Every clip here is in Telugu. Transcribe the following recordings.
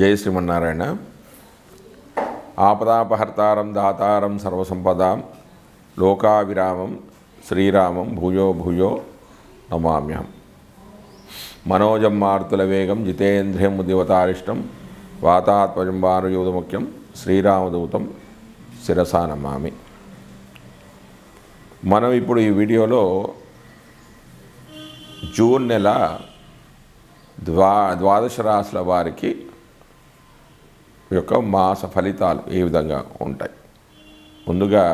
జై శ్రీమన్నారాయణ. ఆపదాపహర్తారం దాతారం సర్వసంపదాం లోకావిరామం శ్రీరామం భూయో భూయో నమామ్యహం. మనోజం మారుతుల వేగం జితేంద్రియం ఉద్యవతారిష్టం వాతాత్మజం భానుయూతముఖ్యం శ్రీరామదూతం శిరసా నమామి. మనం ఇప్పుడు ఈ వీడియోలో జూన్ నెల ద్వాదశ రాశుల వారికి యొక్క మాస ఫలితాలు ఏ విధంగా ఉంటాయి. ముందుగా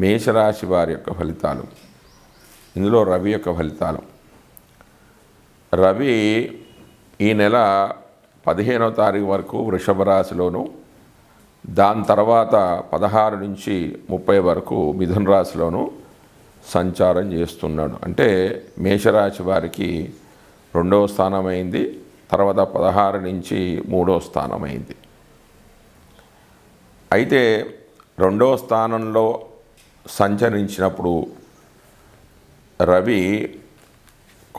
మేషరాశి వారి యొక్క ఫలితాలు. ఇందులో రవి యొక్క ఫలితాలు. రవి ఈ నెల 15వ తారీఖు వరకు వృషభ రాశిలోను, దాని తర్వాత 16 నుంచి 30 వరకు మిథున రాశిలోను సంచారం చేస్తున్నాడు. అంటే మేషరాశి వారికి 2వ స్థానం అయింది, తర్వాత 16 నుంచి 3వ స్థానం అయింది. అయితే 2వ స్థానంలో సంచరించినప్పుడు రవి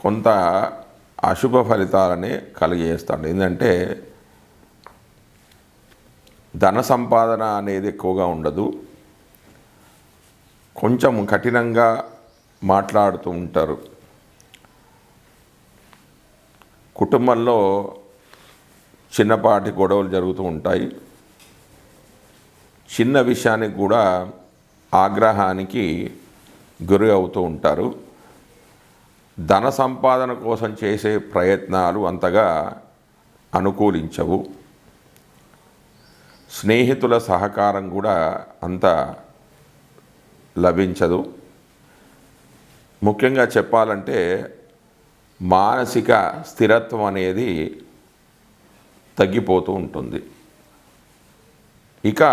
కొంత అశుభ ఫలితాలని కలిగజేస్తాడు. ఏంటంటే ధన సంపాదన అనేది ఎక్కువగా ఉండదు, కొంచెం కఠినంగా మాట్లాడుతూ ఉంటారు. కుటుంబంలో చిన్నపాటి గొడవలు జరుగుతూ ఉంటాయి. చిన్న విషయానికి కూడా ఆగ్రహానికి గురి అవుతూ ఉంటారు. ధన సంపాదన కోసం చేసే ప్రయత్నాలు అంతగా అనుకూలించవు. స్నేహితుల సహకారం కూడా అంత లభించదు. ముఖ్యంగా చెప్పాలంటే మానసిక స్థిరత్వం అనేది తగ్గిపోతూ ఉంటుంది. ఇక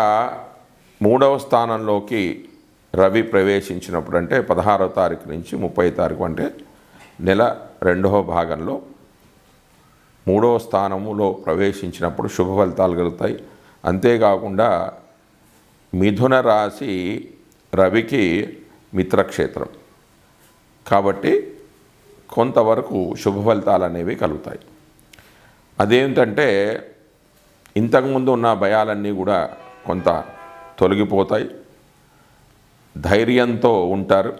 3వ స్థానంలోకి రవి ప్రవేశించినప్పుడు, అంటే 16వ తారీఖు నుంచి 30వ తారీఖు, అంటే నెల 2వ భాగంలో 3వ స్థానములో ప్రవేశించినప్పుడు శుభ ఫలితాలు కలుగుతాయి. అంతేకాకుండా మిథున రాశి రవికి మిత్రక్షేత్రం కాబట్టి కొంతవరకు శుభ ఫలితాలు అనేవి కలుగుతాయి. అదేంటంటే ఇంతకుముందు ఉన్న భయాలన్నీ కూడా కొంత తొలగిపోతాయి. ధైర్యంతో ఉంటారు.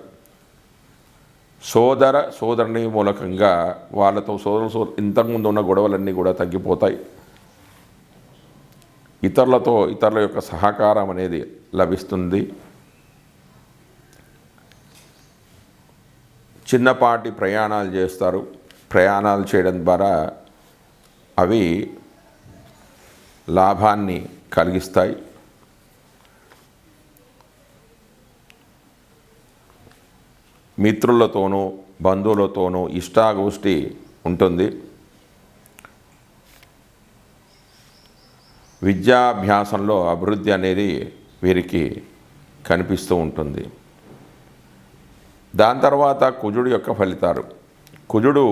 సోదరుని మూలకంగా వాళ్ళతో ఇంతకుముందు ఉన్న గొడవలన్నీ కూడా తగ్గిపోతాయి. ఇతరుల యొక్క సహకారం అనేది లభిస్తుంది. చిన్నపాటి ప్రయాణాలు చేస్తారు. ప్రయాణాలు చేయడం ద్వారా అవి లాభాన్ని కలిగిస్తాయి. మిత్రులతోనూ బంధువులతోనూ ఇష్టాగోష్ఠి ఉంటుంది. విద్యాభ్యాసంలో అభివృద్ధి అనేది వీరికి కనిపిస్తూ ఉంటుంది. దాని తర్వాత కుజుడు యొక్క ఫలితాలు. కుజుడు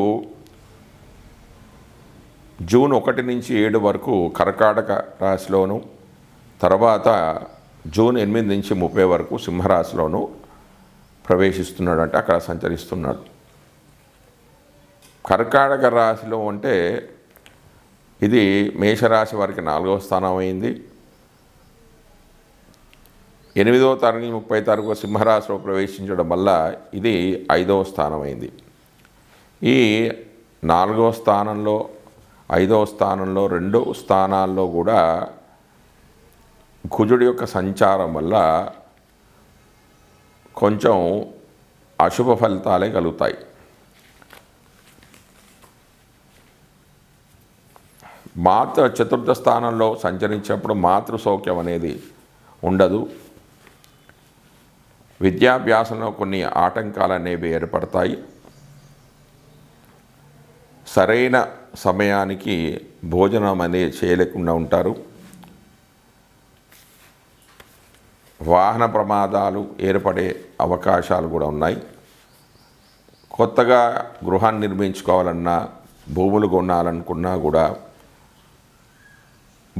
జూన్ 1 నుంచి 7 వరకు కర్కాటక రాశిలోను, తర్వాత జూన్ 8 నుంచి 30 వరకు సింహరాశిలోను ప్రవేశిస్తున్నాడు, అంటే అక్కడ సంచరిస్తున్నాడు. కర్కాటక రాశిలో అంటే ఇది మేషరాశి వారికి 4వ స్థానం అయింది. 8వ తారీఖు 30వ తారీఖు సింహరాశిలో ప్రవేశించడం వల్ల ఇది 5వ స్థానం అయింది. ఈ 4వ స్థానంలో, 5వ స్థానంలో, 2 స్థానాల్లో కూడా కుజుడి యొక్క సంచారం వల్ల కొంచెం అశుభ ఫలితాలే కలుగుతాయి. చతుర్థ స్థానంలో సంచరించినప్పుడు మాతృ సౌఖ్యం అనేది ఉండదు. విద్యాభ్యాసంలో కొన్ని ఆటంకాలు అనేవి ఏర్పడతాయి. సరైన సమయానికి భోజనం అనేది చేయలేకుండా ఉంటారు. వాహన ప్రమాదాలు ఏర్పడే అవకాశాలు కూడా ఉన్నాయి. కొత్తగా గృహాన్ని నిర్మించుకోవాలన్నా, భూములు కొనాలనుకున్నా కూడా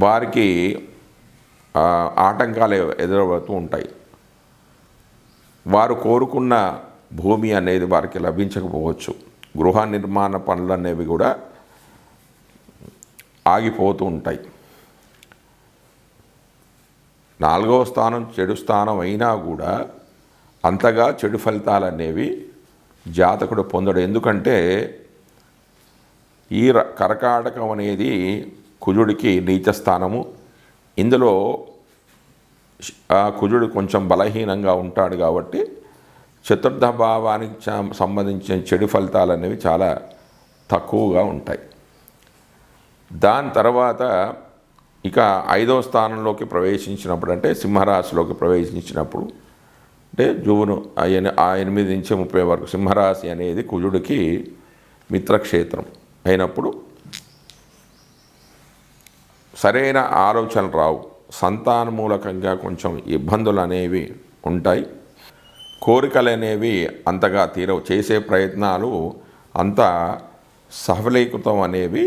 వారికి ఆటంకాలు ఎదురవుతూ ఉంటాయి. వారు కోరుకున్న భూమి అనేది వారికి లభించకపోవచ్చు. గృహ నిర్మాణ పనులు అనేవి కూడా ఆగిపోతూ ఉంటాయి. 4వ స్థానం చెడు స్థానం అయినా కూడా అంతగా చెడు ఫలితాలు అనేవి జాతకుడు పొందడు. ఎందుకంటే ఈ కర్కాటకం అనేది కుజుడికి నీచ స్థానము. ఇందులో కుజుడు కొంచెం బలహీనంగా ఉంటాడు కాబట్టి చతుర్థ భావానికి సంబంధించిన చెడు ఫలితాలు అనేవి చాలా తక్కువగా ఉంటాయి. దాని తర్వాత ఇక 5వ స్థానంలోకి ప్రవేశించినప్పుడు, అంటే సింహరాశిలోకి ప్రవేశించినప్పుడు, అంటే జూను 8 నుంచి 30 వరకు సింహరాశి అనేది కుజుడికి మిత్రక్షేత్రం అయినప్పుడు సరైన ఆలోచనలు రావు. సంతానమూలకంగా కొంచెం ఇబ్బందులు అనేవి ఉంటాయి. కోరికలు అనేవి అంతగా తీరవు. చేసే ప్రయత్నాలు అంత సఫలీకృతం అనేవి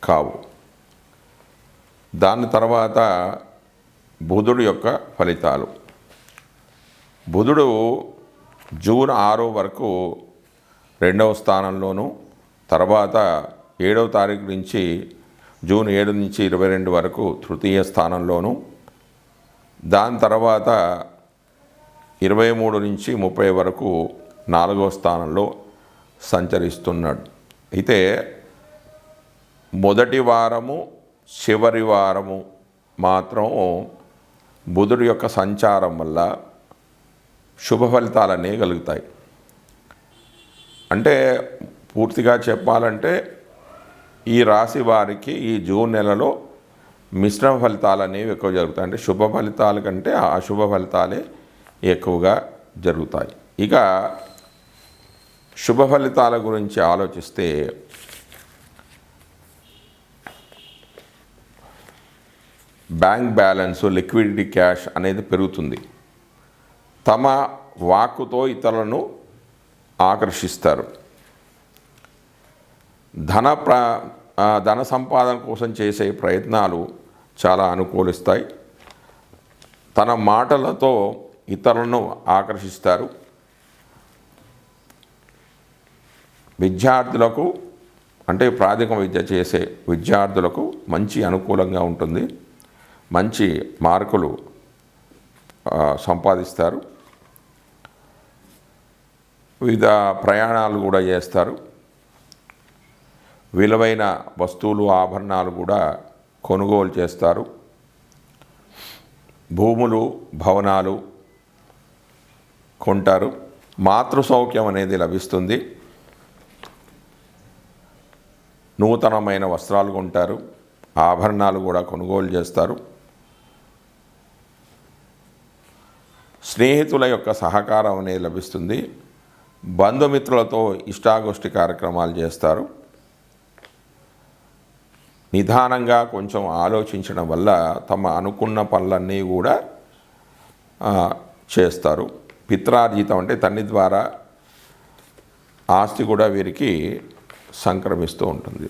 కావు. దాని తర్వాత బుధుడు యొక్క ఫలితాలు. బుధుడు జూన్ 6 వరకు 2వ స్థానంలోను, తర్వాత 7వ తారీఖు నుంచి జూన్ 7 నుంచి 22 వరకు తృతీయ స్థానంలోను, దాని తర్వాత 23 నుంచి 30 వరకు 4వ స్థానంలో సంచరిస్తున్నాడు. అయితే మొదటి వారము చివరి వారము మాత్రం బుధుడి యొక్క సంచారం వల్ల శుభ ఫలితాలనే కలుగుతాయి. అంటే పూర్తిగా చెప్పాలంటే ఈ రాశి వారికి ఈ జూన్ నెలలో మిశ్రమ ఫలితాలు అనేవి ఎక్కువ జరుగుతాయి. అంటే శుభ ఫలితాల కంటే అశుభ ఫలితాలే ఎక్కువగా జరుగుతాయి. ఇక శుభ ఫలితాల గురించి ఆలోచిస్తే బ్యాంక్ బ్యాలెన్స్, లిక్విడిటీ, క్యాష్ అనేది పెరుగుతుంది. తమ వాక్కుతో ఇతరులను ఆకర్షిస్తారు. ధన సంపాదన కోసం చేసే ప్రయత్నాలు చాలా అనుకూలిస్తాయి. తన మాటలతో ఇతరులను ఆకర్షిస్తారు. విద్యార్థులకు, అంటే ప్రాథమిక విద్య చేసే విద్యార్థులకు మంచి అనుకూలంగా ఉంటుంది. మంచి మార్కులు సంపాదిస్తారు. వివిధ ప్రయాణాలు కూడా చేస్తారు. విలువైన వస్తువులు, ఆభరణాలు కూడా కొనుగోలు చేస్తారు. భూములు, భవనాలు కొంటారు. మాతృ సౌఖ్యం అనేది లభిస్తుంది. నూతనమైన వస్త్రాలు కొంటారు. ఆభరణాలు కూడా కొనుగోలు చేస్తారు. స్నేహితుల యొక్క సహకారం అనేది లభిస్తుంది. బంధుమిత్రులతో ఇష్టాగోష్ఠి కార్యక్రమాలు చేస్తారు. నిదానంగా కొంచెం ఆలోచించడం వల్ల తమ అనుకున్న పనులన్నీ కూడా చేస్తారు. పిత్రార్జితం అంటే తండ్రి ద్వారా ఆస్తి కూడా వీరికి సంక్రమిస్తూ ఉంటుంది.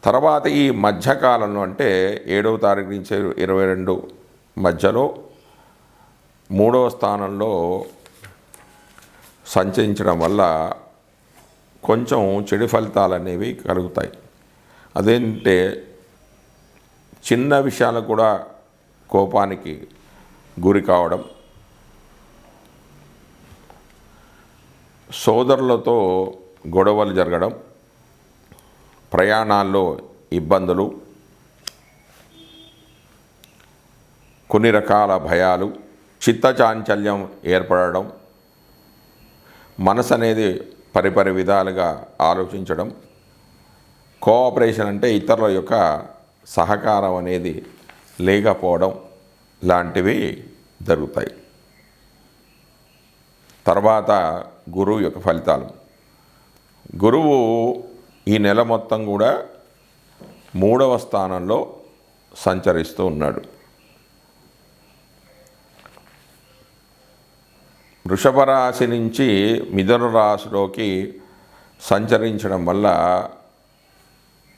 తర్వాత ఈ మధ్యకాలంలో, అంటే 7వ తారీఖు నుంచి 22 మధ్యలో 3వ స్థానంలో సంచరించడం వల్ల కొంచెం చెడు ఫలితాలు అనేవి కలుగుతాయి. అదేంటే చిన్న విషయాలకు కూడా కోపానికి గురి కావడం, సోదరులతో గొడవలు జరగడం, ప్రయాణాల్లో ఇబ్బందులు, కొన్ని రకాల భయాలు, చిత్తచాంచల్యం ఏర్పడడం, మనసు అనేది పరిపరి విధాలుగా ఆలోచించడం, కోఆపరేషన్ అంటే ఇతరుల యొక్క సహకారం అనేది లేకపోవడం లాంటివి జరుగుతాయి. తర్వాత గురువు యొక్క ఫలితాలు. గురువు ఈ నెల మొత్తం కూడా 3వ స్థానంలో సంచరిస్తూ ఉన్నాడు. వృషభ రాశి నుంచి మిథున రాశిలోకి సంచరించడం వల్ల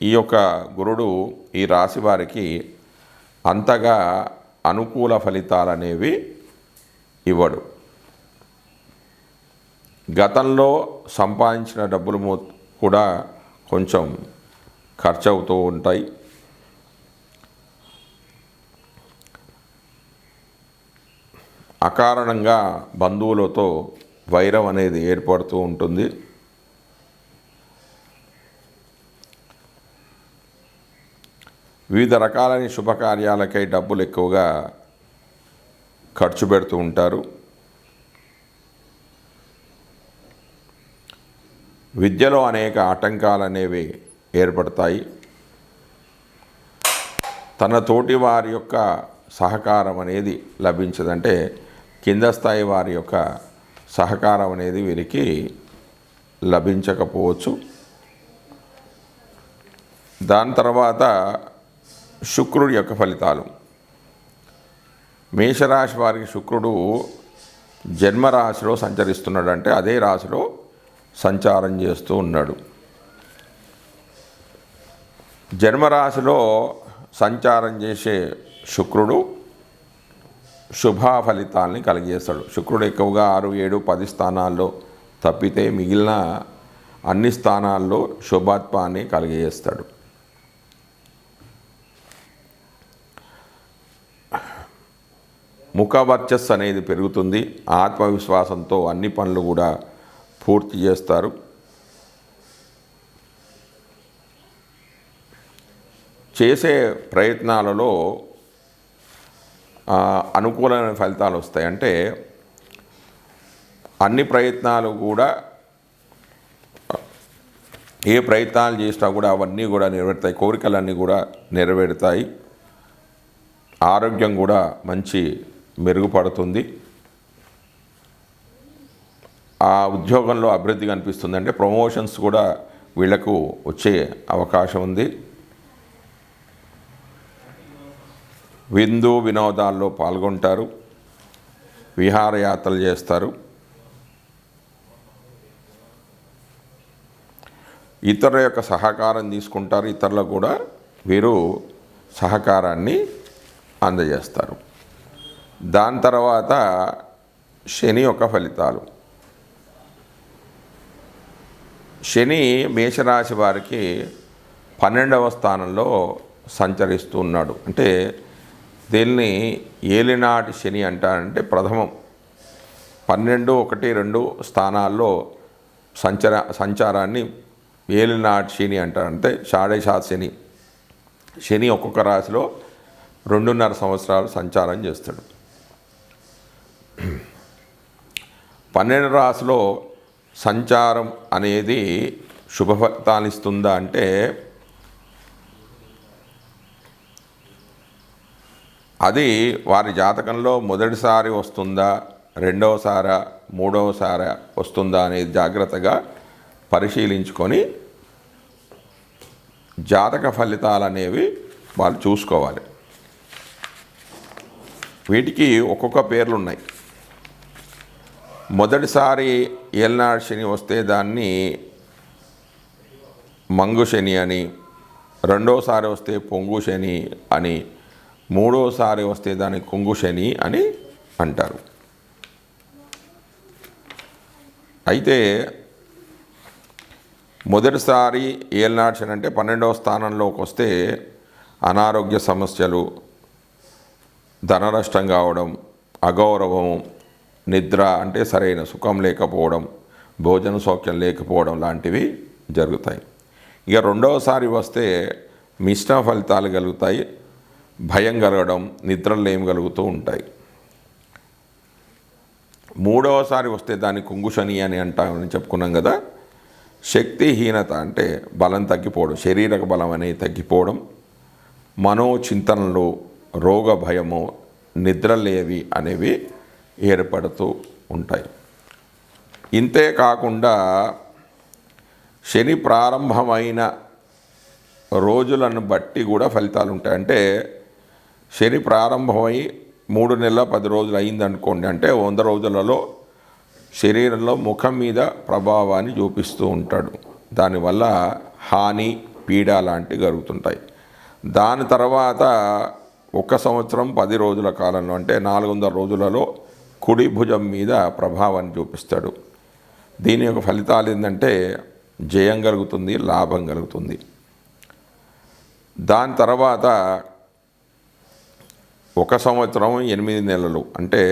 ఈ యొక్క గురుడు ఈ రాశి వారికి అంతగా అనుకూల ఫలితాలు అనేవి ఇవ్వడు. గతంలో సంపాదించిన డబ్బులు కూడా కొంచెం ఖర్చు అవుతూ ఉంటాయి. అకారణంగా బంధువులతో వైరం అనేది ఏర్పడుతూ ఉంటుంది. వివిధ రకాలైన శుభకార్యాలకై డబ్బులు ఎక్కువగా ఖర్చు పెడుతూ ఉంటారు. విద్యలో అనేక ఆటంకాలు అనేవి ఏర్పడతాయి. తన తోటి వారి యొక్క సహకారం అనేది లభించదంటే కింద స్థాయి వారి యొక్క సహకారం అనేది వీరికి లభించకపోవచ్చు. దాని తర్వాత శుక్రుడి యొక్క ఫలితాలు. మేషరాశి వారికి శుక్రుడు జన్మరాశిలో సంచరిస్తున్నాడు, అంటే అదే రాశిలో సంచారం చేస్తూ ఉన్నాడు. జన్మరాశిలో సంచారం చేసే శుక్రుడు శుభ ఫలితాలని కలిగజేస్తాడు. శుక్రుడు ఎక్కువగా 6, 7, 10 స్థానాల్లో తప్పితే మిగిలిన అన్ని స్థానాల్లో శుభత్వాన్ని కలిగజేస్తాడు. ముఖవర్చస్సు అనేది పెరుగుతుంది. ఆత్మవిశ్వాసంతో అన్ని పనులు కూడా పూర్తి చేస్తారు. చేసే ప్రయత్నాలలో అనుకూలమైన ఫలితాలు వస్తాయి. అంటే అన్ని ప్రయత్నాలు కూడా ఏ ప్రయత్నాలు చేసినా కూడా అవన్నీ కూడా నెరవేరుతాయి. కోరికలన్నీ కూడా నెరవేరుతాయి. ఆరోగ్యం కూడా మంచి మెరుగుపడుతుంది. ఆ ఉద్యోగంలో అభివృద్ధి కనిపిస్తుంది. అంటే ప్రమోషన్స్ కూడా వీళ్లకు వచ్చే అవకాశం ఉంది. విందు వినోదాల్లో పాల్గొంటారు. విహారయాత్రలు చేస్తారు. ఇతరుల యొక్క సహకారం తీసుకుంటారు. ఇతరులకు కూడా వీరు సహకారాన్ని అందజేస్తారు. దాని తర్వాత శని యొక్క ఫలితాలు. శని మేషరాశి వారికి 12వ స్థానంలో సంచరిస్తూ ఉన్నాడు. అంటే దీన్ని ఏలినాటి శని అంటారంటే ప్రథమం 12, 1, 2 స్థానాల్లో సంచారాన్ని ఏలినాటి శని అంటారు. అంటే షాడేషాత్ శని. శని ఒక్కొక్క రాశిలో 2.5 సంవత్సరాలు సంచారం చేస్తాడు. 12 రాశిలో సంచారం అనేది శుభ ఫలితాలు ఇస్తుందా అంటే అది వారి జాతకంలో మొదటిసారి వస్తుందా, రెండవసారి, మూడవసారి వస్తుందా అనేది జాగ్రత్తగా పరిశీలించుకొని జాతక ఫలితాలు అనేవి వాళ్ళు చూసుకోవాలి. వీటికి ఒక్కొక్క పేర్లు ఉన్నాయి. మొదటిసారి ఏలినాటి శని వస్తే దాన్ని మంగు శని అని, రెండోసారి వస్తే పొంగు శని అని, మూడోసారి వస్తే దాన్ని కుంగు శని అని అంటారు. అయితే మొదటిసారి ఏలినాటి శని అంటే 12వ స్థానంలోకి వస్తే అనారోగ్య సమస్యలు, ధననష్టం కావడం, అగౌరవం, నిద్ర అంటే సరైన సుఖం లేకపోవడం, భోజన సౌఖ్యం లేకపోవడం లాంటివి జరుగుతాయి. ఇక రెండవసారి వస్తే మిశ్రమ ఫలితాలు కలుగుతాయి. భయం కలగడం, నిద్రలేమి కలుగుతూ ఉంటాయి. మూడవసారి వస్తే దాన్ని కుంగుశని అని అంటామని చెప్పుకున్నాం కదా. శక్తిహీనత అంటే బలం తగ్గిపోవడం, శరీరక బలం అనేది తగ్గిపోవడం, మనోచింతనలు, రోగ భయము, నిద్రలేవి అనేవి ఏర్పడుతూ ఉంటాయి. ఇంతే కాకుండా శని ప్రారంభమైన రోజులను బట్టి కూడా ఫలితాలు ఉంటాయి. అంటే శని ప్రారంభమై 3 నెలల 10 రోజులు అయిందనుకోండి, అంటే 100 రోజులలో శరీరంలో ముఖం మీద ప్రభావాన్ని చూపిస్తూ ఉంటాడు. దానివల్ల హాని, పీడ లాంటివి జరుగుతుంటాయి. దాని తర్వాత 1 సంవత్సరం 10 రోజుల కాలంలో అంటే 400 రోజులలో కుడి భుజం మీద ప్రభావాన్ని చూపిస్తాడు. దీని యొక్క ఫలితాలు ఏంటంటే జయం కలుగుతుంది, లాభం కలుగుతుంది. దాని తర్వాత 1 సంవత్సరం 8 నెలలు అంటే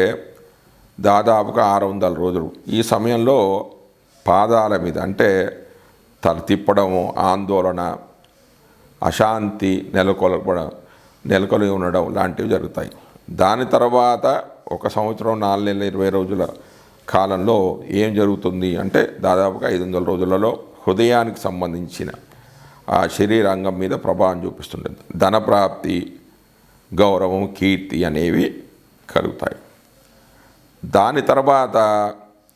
దాదాపుగా 600 రోజులు. ఈ సమయంలో పాదాల మీద అంటే తల తిప్పడము, ఆందోళన, అశాంతి నెలకొని ఉండడం లాంటివి జరుగుతాయి. దాని తర్వాత 1 సంవత్సరం 4 నెలల 20 రోజుల కాలంలో ఏం జరుగుతుంది అంటే దాదాపుగా 500 రోజులలో హృదయానికి సంబంధించిన ఆ శరీరాంగం మీద ప్రభావం చూపిస్తుంటుంది. ధనప్రాప్తి, గౌరవం, కీర్తి అనేవి కలుగుతాయి. దాని తర్వాత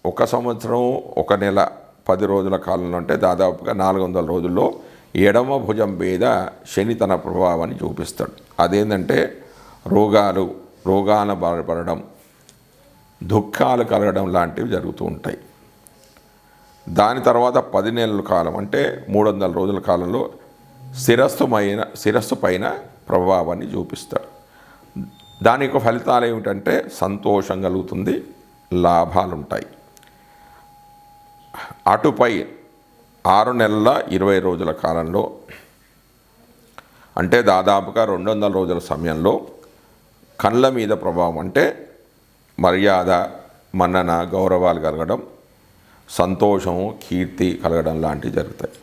1 సంవత్సరం 1 నెల 10 రోజుల కాలంలో అంటే దాదాపుగా 400 రోజుల్లో ఎడమ భుజం మీద శని తన ప్రభావాన్ని చూపిస్తాడు. అదేంటంటే రోగాల బాధపడడం, దుఃఖాలు కలగడం లాంటివి జరుగుతూ ఉంటాయి. దాని తర్వాత 10 నెలల కాలం అంటే 300 రోజుల కాలంలో శిరస్సు పైన ప్రభావాన్ని చూపిస్తాడు. దాని యొక్క ఫలితాలు ఏమిటంటే సంతోషం కలుగుతుంది, లాభాలు ఉంటాయి. అటుపై 6 నెలల 20 రోజుల కాలంలో అంటే దాదాపుగా 200 రోజుల సమయంలో కళ్ళ మీద ప్రభావం అంటే మర్యాద, మన్నన, గౌరవాలు కలగడం, సంతోషం, కీర్తి కలగడం లాంటివి జరుగుతాయి.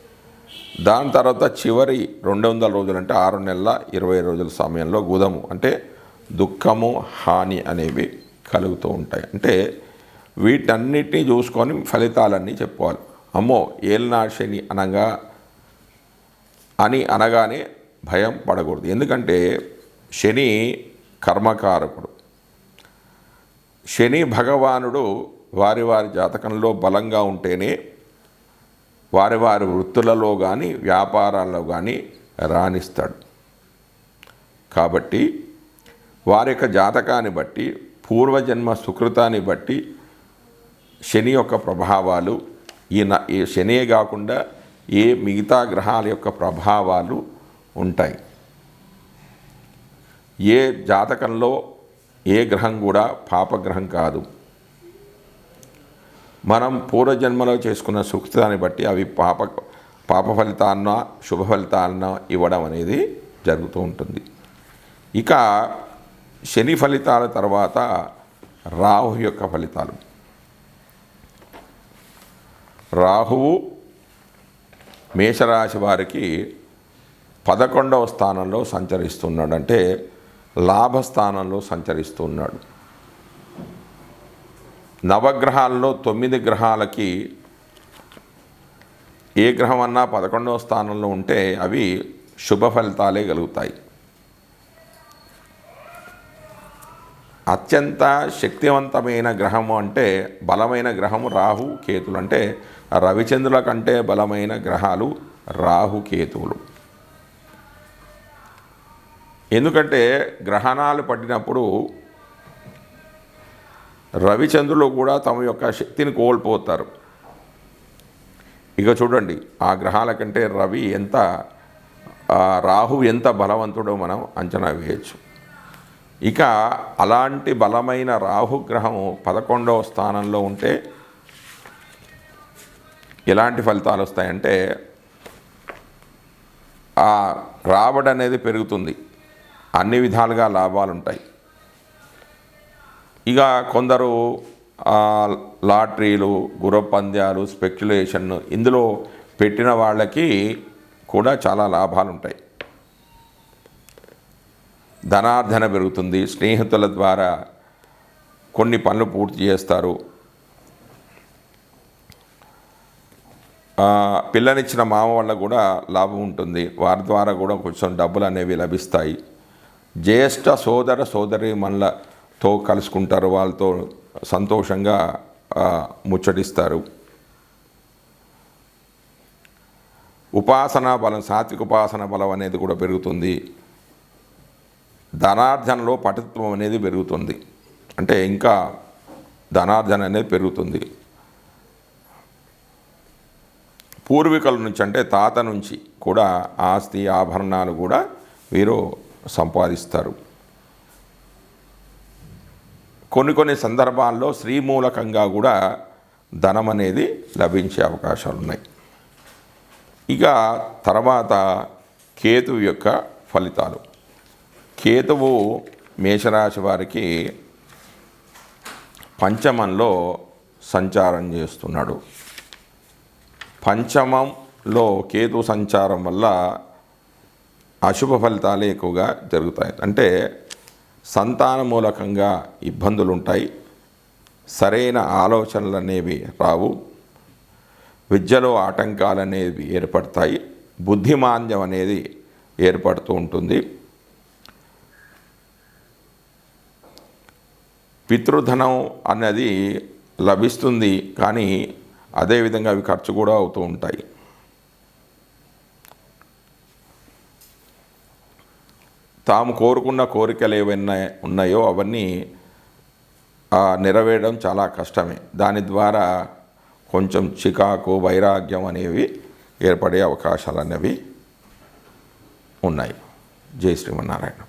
దాని తర్వాత చివరి 200 రోజులు అంటే 6 నెలల 20 రోజుల సమయంలో గుదము అంటే దుఃఖము, హాని అనేవి కలుగుతూ ఉంటాయి. అంటే వీటన్నిటినీ చూసుకొని ఫలితాలన్నీ చెప్పుకోవాలి. అమ్మో ఏలినాడు శని అనగానే భయం పడకూడదు. ఎందుకంటే శని కర్మకారకుడు. శని భగవానుడు వారి జాతకంలో బలంగా ఉంటేనే వారి వృత్తులలో కానీ వ్యాపారాల్లో కానీ రాణిస్తాడు. కాబట్టి వారి యొక్క జాతకాన్ని బట్టి, పూర్వజన్మ సుకృతాన్ని బట్టి శని యొక్క ప్రభావాలు ఈ శనియే కాకుండా ఏ మిగతా గ్రహాల యొక్క ప్రభావాలు ఉంటాయి. ఏ జాతకంలో ఏ గ్రహం కూడా పాపగ్రహం కాదు. మనం పూర్వజన్మలో చేసుకున్న సుకృతాన్ని బట్టి అవి పాప ఫలితాన్న శుభ ఫలితాన్న ఇవ్వడం అనేది జరుగుతూ ఉంటుంది. ఇక శని ఫలితాల తర్వాత రాహు యొక్క ఫలితాలు. రాహువు మేషరాశి వారికి 11వ స్థానంలో సంచరిస్తున్నాడు. అంటే లాభస్థానంలో సంచరిస్తున్నాడు. నవగ్రహాల్లో 9 గ్రహాలకి ఏ గ్రహం అన్నా 11వ స్థానంలో ఉంటే అవి శుభ ఫలితాలే కలుగుతాయి. అత్యంత శక్తివంతమైన గ్రహము అంటే బలమైన గ్రహము రాహు కేతులు. అంటే రవిచంద్రుల కంటే బలమైన గ్రహాలు రాహు కేతువులు. ఎందుకంటే గ్రహణాలు పడినప్పుడు రవిచంద్రులు కూడా తమ యొక్క శక్తిని కోల్పోతారు. ఇక చూడండి, ఆ గ్రహాల కంటే రాహు ఎంత బలవంతుడో మనం అంచనా వేయచ్చు. ఇక అలాంటి బలమైన రాహుగ్రహము 11వ స్థానంలో ఉంటే ఎలాంటి ఫలితాలు వస్తాయంటే ఆ రాబడి అనేది పెరుగుతుంది, అన్ని విధాలుగా లాభాలు ఉంటాయి. ఇక కొందరు లాటరీలు, గుర్రపు పంద్యాలు, స్పెక్యులేషన్ ఇందులో పెట్టిన వాళ్ళకి కూడా చాలా లాభాలు ఉంటాయి. ధనార్జన పెరుగుతుంది. స్నేహితుల ద్వారా కొన్ని పనులు పూర్తి చేస్తారు. పిల్లనిచ్చిన మామ వల్ల కూడా లాభం ఉంటుంది. వారి ద్వారా కూడా కొంచెం డబ్బులు అనేవి లభిస్తాయి. జ్యేష్ఠ సోదరి మనలతో కలుసుకుంటారు. వాళ్ళతో సంతోషంగా ముచ్చటిస్తారు. ఉపాసనా బలం, సాత్విక ఉపాసన బలం అనేది కూడా పెరుగుతుంది. ధనార్జనలో పటుత్వం అనేది పెరుగుతుంది. అంటే ఇంకా ధనార్జన అనేది పెరుగుతుంది. పూర్వీకుల నుంచి అంటే తాత నుంచి కూడా ఆస్తి, ఆభరణాలు కూడా వీరు సంపాదిస్తారు. కొన్ని సందర్భాల్లో స్త్రీ మూలకంగా కూడా ధనం అనేది లభించే అవకాశాలు ఉన్నాయి. ఇక తర్వాత కేతు యొక్క ఫలితాలు. కేతువు మేషరాశి వారికి పంచమంలో సంచారం చేస్తున్నాడు. పంచమంలో కేతు సంచారం వల్ల అశుభ ఫలితాలే ఎక్కువగా జరుగుతాయి. అంటే సంతాన మూలకంగా ఇబ్బందులు ఉంటాయి, సరైన ఆలోచనలు అనేవి రావు, విద్యలో ఆటంకాలు అనేవి ఏర్పడతాయి, బుద్ధిమాంద్యం అనేది ఏర్పడుతూ ఉంటుంది. పితృధనం అన్నది లభిస్తుంది, కానీ అదేవిధంగా అవి ఖర్చు కూడా అవుతూ ఉంటాయి. తాము కోరుకున్న కోరికలు ఏవైనా ఉన్నాయో అవన్నీ నెరవేరడం చాలా కష్టమే. దాని ద్వారా కొంచెం చికాకు, వైరాగ్యం అనేవి ఏర్పడే అవకాశాలు అనేవి ఉన్నాయి. జై శ్రీమన్నారాయణ.